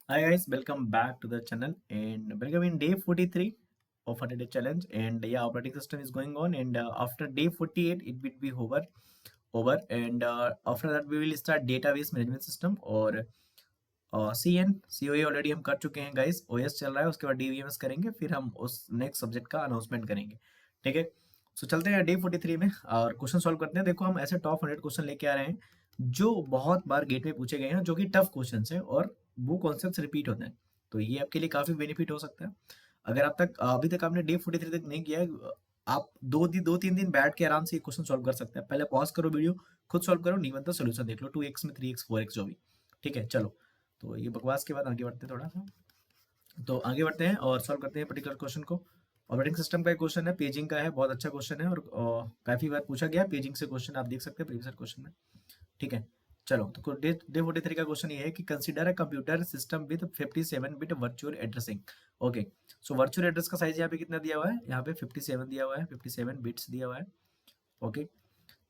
Hi guys, welcome back to the channel and welcome in day 43 of 40-day challenge. And yeah, operating system is going on, and after day 48 it will be over, and after that we will start database management system और CN COE already हम कर चुके हैं guys. OS चल रहा है, उसके बाद DVMS करेंगे, फिर हम उस नेक्स्ट सब्जेक्ट का अनाउंसमेंट करेंगे. ठीक है, सो चलते हैं डे 43 में और क्वेश्चन सॉल्व करते हैं. देखो, हम ऐसे टॉप 100 क्वेश्चन लेके आ रहे हैं जो बहुत बार गेट में पूछे गए हैं, जो कि टफ क्वेश्चन है और वो कॉन्सेप्ट रिपीट होते हैं. तो ये आपके लिए काफी बेनिफिट हो सकता है. अगर आप तक अभी तक आपने डे 43 तक नहीं किया है, आप दो तीन दिन बैठ के आराम से ये क्वेश्चन सॉल्व कर सकते हैं. पहले पॉज करो वीडियो, खुद सॉल्व करो, नहीं बनता सोल्यूशन देख लो 2x में 3x 4x जो भी. ठीक है, चलो. तो ये बकवास के बाद आगे बढ़ते हैं थोड़ा सा. तो आगे बढ़ते हैं और सॉल्व करते हैं पर्टिकुलर क्वेश्चन को. ऑपरेटिंग सिस्टम का एक क्वेश्चन है, पेजिंग का है, बहुत अच्छा क्वेश्चन है और काफी बार पूछा गया पेजिंग से क्वेश्चन, आप देख सकते हैं प्रीवियस क्वेश्चन में. ठीक है, चलो. तो डे 43 का क्वेश्चन ये है कि consider a computer system with 57 bit virtual addressing. Okay, so virtual address का साइज यहाँ पे कितना दिया हुआ है? यहाँ पे 57 दिया हुआ है, 57 बिट्स दिया हुआ है. Okay,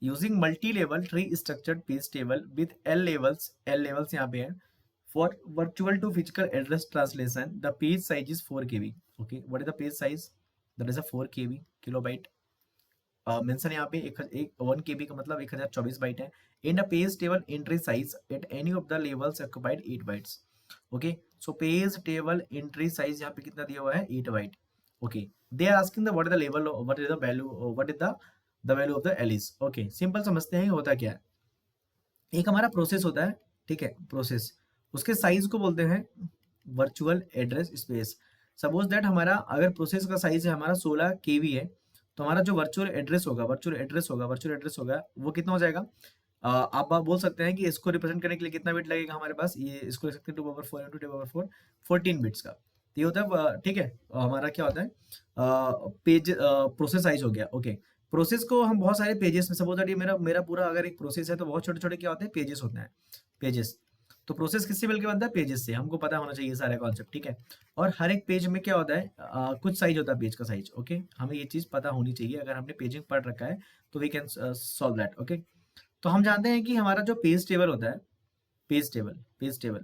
using multi level tree structured page table with L levels यहाँ पे है. For virtual to physical address translation, the page size is 4 KB. Okay, what is the page size? That is a 4 KB kilobyte. Mention यहाँ पे एक 1 KB का मतलब 1024 byte है. In a page table entry size at any of the levels occupied 8 bytes. Okay, so page table entry size यहाँ पे कितना दिया हुआ है? 8 byte. Okay, they are asking the what is the level, what is the value, what is the value of the L's. Okay, simple समझते हैं होता क्या है. एक हमारा प्रोसेस होता है, ठीक है, प्रोसेस, उसके साइज को बोलते हैं virtual address space. Suppose that हमारा अगर प्रोसेस का साइज है हमारा 16 केबी है, तो हमारा जो वर्चुअल एड्रेस होगा वो कितना हो जाएगा? आप बोल सकते हैं कि इसको रिप्रेजेंट करने के लिए कितना बिट लगेगा हमारे पास. ये इसको लिख सकते हैं 2/4 इंटू 2/4 14 बिट्स का. तो ये होता है, ठीक है, हमारा क्या होता है, पेज प्रोसेस साइज हो गया. ओके, प्रोसेस को हम बहुत सारे पेजेस में, सपोज दैट ये मेरा मेरा पूरा अगर एक प्रोसेस है तो बहुत छोटे छोटे क्या होते हैं? पेजेस होते हैं, पेजेस. तो प्रोसेस किससे मिलकर बनता है? पेजेस से. हमको पता होना चाहिए सारे कॉन्सेप्ट, ठीक है. और हर एक पेज में क्या होता है, कुछ साइज होता है पेज का साइज. ओके, हमें ये चीज पता होनी चाहिए. अगर हमने पेजिंग पढ़ रखा है तो we can solve that. Okay, तो हम जानते हैं कि हमारा जो पेज टेबल होता है, पेज टेबल,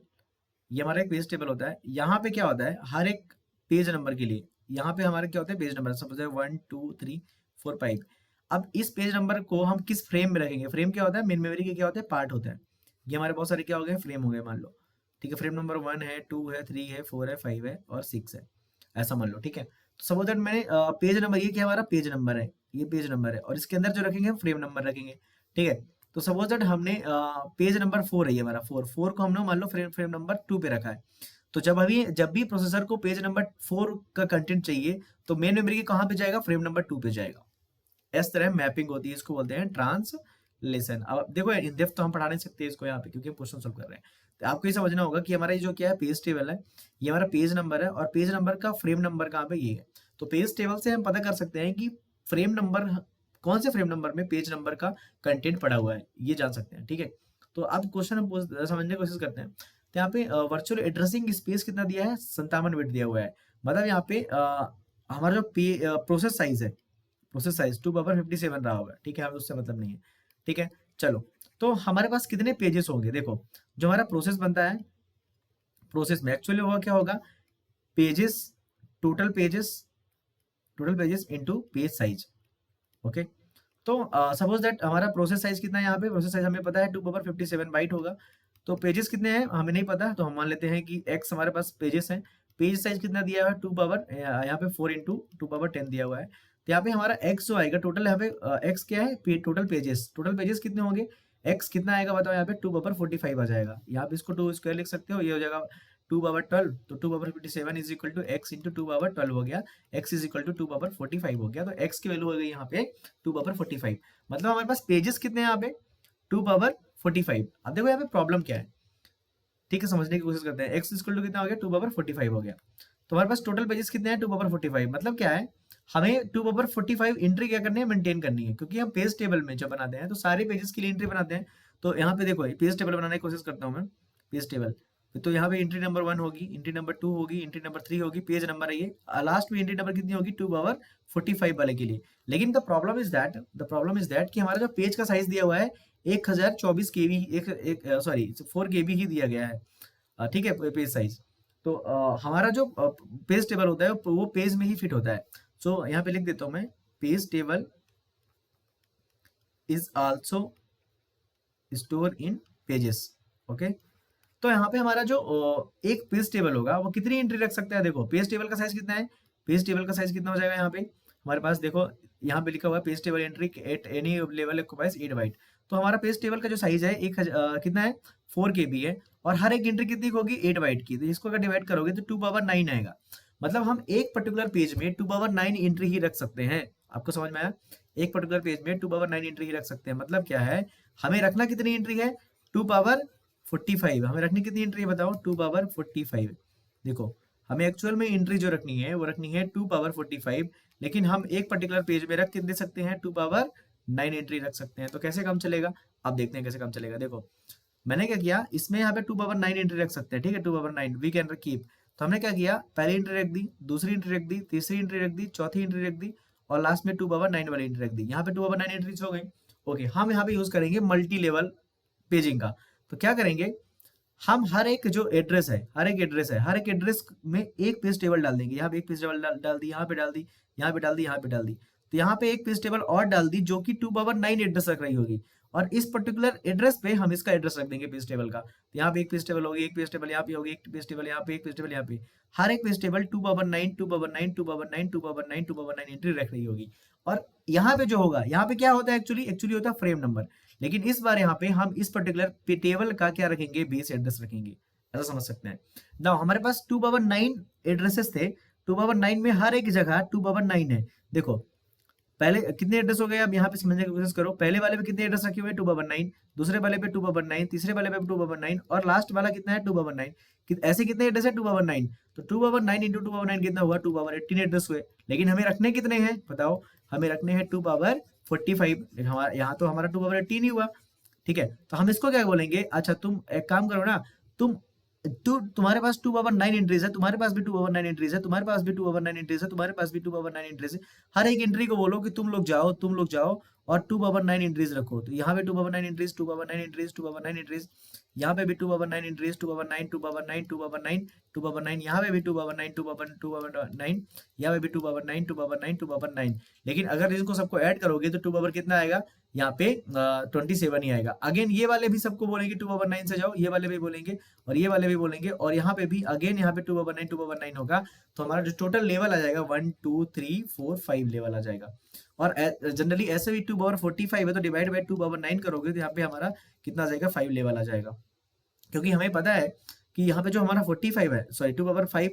ये हमारा एक पेज टेबल होता है. यहाँ पे क्या होता है, हर एक पेज नंबर के लिए यहाँ पे हमारे क्या होते हैं? Page number. सपोज 1 2 3 4 5. अब इस पेज नंबर को हम किस फ्रेम में रखेंगे? फ्रेम क्या होता है? मेन मेमोरी के क्या होते हैं? पार्ट होता है. ये हमारे बहुत सारे क्या हो गए? फ्रेम हो गए, मान लो. ठीक है, फ्रेम नंबर 1 है, 2 है, 3 है, 4 है, 5 है और 6 है, ऐसा मान लो. ठीक है, तो सपोज दैट मैंने पेज नंबर, ये क्या हमारा पेज नंबर है, ये पेज नंबर है और इसके अंदर जो रखेंगे हम फ्रेम नंबर रखेंगे. ठीक है, तो सपोज दैट हमने पेज नंबर 4 है, ये हमारा 4 को हमने मान लो फ्रेम नंबर 2 पे रखा है. तो जब भी प्रोसेसर को पेज नंबर 4 का कंटेंट चाहिए तो मेन मेमोरी के कहाँ पे जाएगा? फ्रेम नंबर 2 पे जाएगा. इस तरह मैपिंग होती है, इसको बोलते हैं ट्रांसलेशन. अब देखो, इन डेप्थ तो हम पढ़ा नहीं सकते इसको यहाँ पे क्योंकि हम क्वेश्चन सोल्व कर रहे हैं. तो आपको ये समझना होगा कि हमारा ये जो क्या है, पेज टेबल है, ये हमारा पेज नंबर है और पेज नंबर का फ्रेम नंबर कहाँ पे? ये है. तो पेज टेबल से हम पता कर सकते हैं कि फ्रेम नंबर, कौन से फ्रेम नंबर में पेज नंबर का कंटेंट पड़ा हुआ है, ये जान सकते हैं. ठीक है, तो अब क्वेश्चन हम समझने की कोशिश करते हैं. तो यहाँ पे वर्चुअल एड्रेसिंग स्पेस कितना दिया है? 57 बिट दिया हुआ है. मतलब यहाँ पे हमारा जो प्रोसेस साइज है, प्रोसेस साइज 2/57 रहा होगा. ठीक है, हमें उससे मतलब नहीं है. ठीक है, चलो. तो हमारे पास कितने पेजेस होंगे? देखो, जो हमारा प्रोसेस बनता है, प्रोसेस में एक्चुअली होगा क्या होगा? Pages, total pages, into page size. Okay, तो सपोज दैट हमारा प्रोसेस साइज कितना है? यहाँ पे प्रोसेस साइज हमें पता है 2/57 बाइट होगा. तो पेजेस कितने हैं हमें नहीं पता, तो हम मान लेते हैं कि x हमारे पास पेजेस हैं. पेज साइज कितना दिया हुआ है? 2 पावर, यहाँ पे 4 इंटू 2/10 दिया हुआ है. तो यहाँ पे हमारा x जो आएगा टोटल, यहाँ पे x क्या है? टोटल पेजेस कितने होंगे? x कितना आएगा बताओ? यहाँ पे 2/45 आ जाएगा. यहाँ पे इसको 2 स्क्वायर लिख सकते हो, ये हो जाएगा 2/12. तो 2/57 is equal to x into 2/12 हो गया. x इज इक्वल टू 2/45 हो गया. तो x की वैल्यू हो गई यहाँ पे 2/45. मतलब हमारे पास पेजेस कितने हैं यहाँ पे? 2/45. अब देखो यहाँ पे प्रॉब्लम क्या है, ठीक है, समझने की कोशिश करते हैं. x इक्वल टू कितना हो गया? 2/45 हो गया. तो हमारे पास टोटल पेजेस कितने हैं? 2/45. मतलब क्या है, हमें 2/45 एंट्री क्या करनी है? मेंटेन करनी है. क्योंकि हम पेज टेबल में जब बनाते हैं तो सारे पेजेस के लिए एंट्री बनाते हैं. तो यहाँ पे देखो, पेज टेबल बनाने की कोशिश करता हूँ मैं. पेज टेबल, तो यहाँ पे एंट्री नंबर 1 होगी, एंट्री नंबर 2 होगी, एंट्री नंबर 3 होगी, पेज नंबर है ये. लास्ट में एंट्री नंबर कितनी होगी? 2/45 वाले के लिए. लेकिन द प्रॉब्लम इज दैट कि हमारा जो पेज का साइज दिया हुआ है 1024 केबी, सॉरी 4 केबी ही दिया गया है. ठीक है, पेज साइज. तो हमारा जो पेज टेबल होता है वो पेज में ही फिट होता है। सो यहाँ पे लिख देता हूँ मैं, page table is also store in pages. Okay, तो यहाँ पे हमारा जो एक पेज टेबल होगा वो कितनी एंट्री रख सकता है। देखो पेज टेबल का साइज कितना है, पेज टेबल का साइज कितना हो जाएगा यहाँ पे हमारे पास, देखो यहाँ पे लिखा हुआ है page table entry at any level occupies 8 byte. तो हमारा पेज टेबल का जो साइज है कितना है 4 KB है, और हर एक एंट्री कितनी होगी 8 बाइट की। तो इसको अगर डिवाइड करोगे तो 2 पावर 9 आएगा। मतलब हम एक पर्टिकुलर पेज में 2 पावर 9 एंट्री ही रख सकते हैं। आपको समझ में आया, एक पर्टिकुलर पेज में 2 पावर 9 एंट्री ही रख सकते हैं। मतलब क्या है, हमें रखना कितनी एंट्री है 2 पावर 45। हमें रखनी कितनी एंट्री है बताओ 2 पावर 45। देखो हमें एक्चुअल में एंट्री जो रखनी है वो रखनी है 2 पावर 45, लेकिन हम एक पर्टिकुलर पेज में रख के दे सकते हैं 2 पावर 9 एंट्री रख सकते हैं। तो कैसे काम चलेगा, अब देखते हैं कैसे काम चलेगा। देखो मैंने क्या किया, इसमें यहाँ पे 2 पावर 9 एंट्री रख सकते हैं, ठीक है 2 पावर 9 वी कैन कीप। तो हमने क्या किया, पहली एंट्री रख दी, दूसरी एंट्री रख दी, तीसरी एंट्री रख दी, चौथी एंट्री रख दी, और लास्ट में 2 पावर 9 वाली एंट्री रख दी। यहाँ पे 2 पावर 9 एंट्रीज हो गई। ओके, हम यहाँ पे यूज करेंगे मल्टी लेवल पेजिंग का। तो क्या करेंगे, हम हर एक जो एड्रेस है, हर एक एड्रेस में एक पेज टेबल डाल देंगे। यहाँ पे एक पेज टेबल डाल दी, यहाँ पे डाल दी, यहाँ पे डाल दी, यहाँ पे डाल दी। तो यहाँ पे एक पेज टेबल और डाल दी जो कि 2 पावर 9 एड्रेस रख रही होगी, और इस पर्टिकुलर एड्रेस पे हम इसका एड्रेस रख देंगे पेज टेबल का। तो यहाँ पे एक पेज टेबल होगी, एक पेज टेबल यहाँ पे होगी, एक पेज टेबल यहाँ पे, एक पेज टेबल यहाँ पे। हर एक page table 2 power 9 2 power 9 2 power 9 2 power 9 2 power 9 entry रख रही होगी। और यहाँ पे जो होगा, यहाँ पे क्या होता है एक्चुअली होता है फ्रेम नंबर, लेकिन इस बार यहाँ पे हम इस पर्टिकुलर टेबल का क्या रखेंगे, बेस एड्रेस रखेंगे। ऐसा समझ सकते हैं ना। हमारे पास 2 पावर 9 एड्रेसेस थे, 2 पावर 9 में हर एक जगह 2 पावर 9 है। देखो पहले कितने एड्रेस हो गए, अब यहाँ पे समझने की कोशिश करो। पहले वाले पे कितने एड्रेस रखे हुए हैं 2 पावर 9, दूसरे वाले पे 2 पावर 9, तीसरे वाले पे 2 पावर 9, और लास्ट वाला कितना है 2 पावर 9। ऐसे कितने एड्रेस है 2 पावर 9। तो 2 पावर 9 इंटू 2 पावर 9 कितना हुआ 2 पावर 18 एड्रेस हुए। लेकिन हमें रखने कितने हैं बताओ, हमें रखने हैं 2 पावर 45। हमारा यहाँ तो हमारा 2 पावर 18 ही हुआ, ठीक है। तो हम इसको क्या बोलेंगे, अच्छा तुम एक काम करो ना, तुम तुम्हारे पास 2 पावर 9 एंट्रीज है, तुम्हारे पास भी 2 पावर 9 एंट्रीज है, तुम्हारे पास भी 2 पावर 9 एंट्रीज है, तुम्हारे पास भी 2 पावर 9 एंट्रीज है। हर एक एंट्री को बोलो कि तुम लोग जाओ और 2 पावर 9 एंट्रीज रखो। तो यहाँ पे 2 power 9 entries, 2 power 9 entries, 2 power 9 entries, यहाँ पे भी 2 power 9 entries, 2 power 9 2 power 9 2 power 9 2 power 9, यहाँ पे भी 2 पावर 9 2 पावर 9, यहाँ पे भी 2 पावर 9 2 पावर 9 2 पावर 9। लेकिन अगर इसको सबको ऐड करोगे तो 2 पावर कितना आएगा, यहाँ पे 27 ही आएगा। अगेन ये वाले भी सबको बोलेंगे 2 पावर 9 से जाओ, ये वाले भी बोलेंगे और ये वाले भी बोलेंगे, और यहाँ पे भी अगेन यहाँ पे 2 पावर 9 होगा। तो हमारा जो टोटल लेवल आ जाएगा 1 2 3 4 5 लेवल आ जाएगा। और जनरली ऐसे भी 2 पावर 45 है, तो डिवाइड बाई 2 पावर 9 करोगे तो यहाँ पे हमारा कितना आ जाएगा 5 लेवल आ जाएगा। क्योंकि हमें पता है कि यहाँ पे जो हमारा 45 है, सॉरी 2 पावर 5